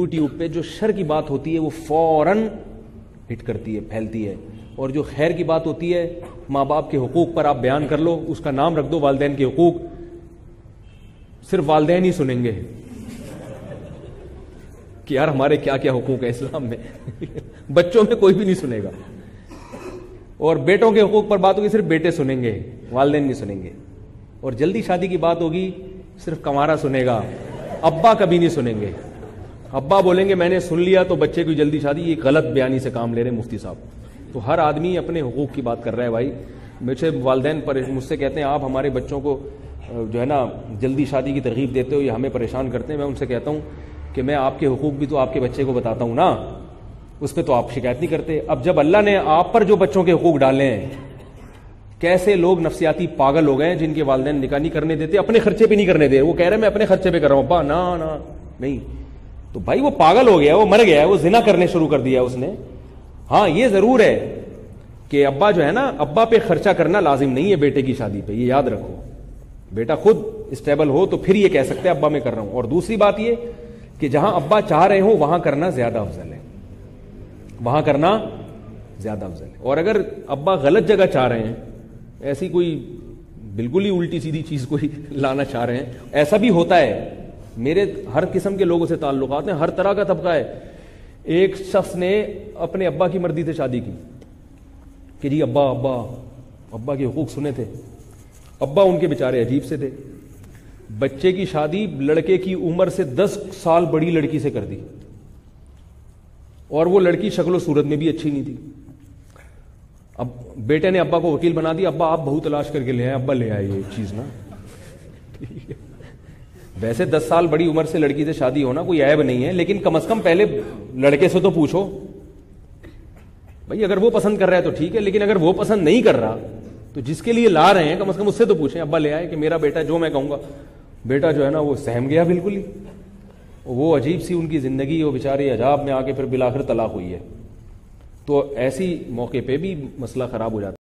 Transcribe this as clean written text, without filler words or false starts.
YouTube پہ جو شر کی بات ہوتی ہے وہ فوراً ہٹ کرتی ہے, پھیلتی ہے, اور جو خیر کی بات ہوتی ہے, ماں باپ کے حقوق پر آپ بیان کر لو, اس کا نام رکھ دو والدین کے حقوق, صرف والدین ہی سنیں گے کہ یار ہمارے کیا کیا حقوق ہیں اسلام میں بچوں میں کوئی بھی نہیں سنے گا. اور بیٹوں کے حقوق پر بات ہوگی, صرف بیٹے سنیں گے, والدین نہیں سنیں گے. اور جلدی شادی کی بات ہوگی, صرف کنوارا سنے گا, ابا کبھی نہیں سنیں گے. ابا بولیں گے میں نے سن لیا تو بچے کی جلدی شادی, یہ غلط بیانی سے کام لے رہے ہیں مفتی صاحب. تو ہر آدمی اپنے حقوق کی بات کر رہا ہے بھائی. مجھے والدین مجھ سے کہتے ہیں آپ ہمارے بچوں کو جو ہے نا جلدی شادی کی ترغیب دیتے ہو, یہ ہمیں پریشان کرتے ہیں. میں ان سے کہتا ہوں کہ میں آپ کے حقوق بھی تو آپ کے بچے کو بتاتا ہوں نا, اس پہ تو آپ شکایت نہیں کرتے. اب جب اللہ نے آپ پر جو بچوں کے حقوق ڈالے ہیں, کیسے لوگ نفسیاتی پاگل ہو گئے ہیں جن کے والدین نکاح نہیں کرنے دیتے, اپنے خرچے پہ نہیں کرنے دے. وہ کہہ رہے ہیں میں اپنے خرچے پہ کر رہا ہوں, ابا نا نہیں. تو بھائی وہ پاگل ہو گیا, وہ مر گیا, وہ زنا کرنے شروع کر دیا اس نے. ہاں یہ ضرور ہے کہ ابا جو ہے نا, ابا پہ خرچہ کرنا لازم نہیں ہے بیٹے کی شادی پہ, یہ یاد رکھو. بیٹا خود اسٹیبل ہو تو پھر یہ کہہ سکتے ابا میں کر رہا ہوں. اور دوسری بات یہ کہ جہاں ابا چاہ رہے ہوں وہاں کرنا زیادہ افضل ہے, وہاں کرنا زیادہ افضل ہے. اور اگر ابا غلط جگہ چاہ رہے ہیں, ایسی کوئی بالکل ہی الٹی سیدھی چیز کوئی لانا چاہ رہے ہیں, ایسا بھی ہوتا ہے. میرے ہر قسم کے لوگوں سے تعلقات ہیں, ہر طرح کا طبقہ ہے. ایک شخص نے اپنے ابا کی مرضی سے شادی کی کہ جی ابا کے حقوق سنے تھے. ابا ان کے بیچارے عجیب سے تھے. بچے کی شادی لڑکے کی عمر سے 10 سال بڑی لڑکی سے کر دی, اور وہ لڑکی شکل و صورت میں بھی اچھی نہیں تھی. اب بیٹے نے ابا کو وکیل بنا دیا, ابا آپ بہو تلاش کر کے لے آئے. ابا لے آئے یہ چیز نا, ویسے 10 سال بڑی عمر سے لڑکی سے شادی ہونا کوئی عیب نہیں ہے, لیکن کم از کم پہلے لڑکے سے تو پوچھو بھائی, اگر وہ پسند کر رہا ہے تو ٹھیک ہے, لیکن اگر وہ پسند نہیں کر رہا تو جس کے لیے لا رہے ہیں کم از کم اس سے تو پوچھیں. ابا لے آئے کہ میرا بیٹا جو میں کہوں گا. بیٹا جو ہے نا وہ سہم گیا بالکل ہی, وہ عجیب سی ان کی زندگی, وہ بیچارے عذاب میں آ کے پھر بالآخر طلاق ہوئی ہے. تو ایسی موقع پہ بھی مسئلہ خراب ہو جاتا ہے.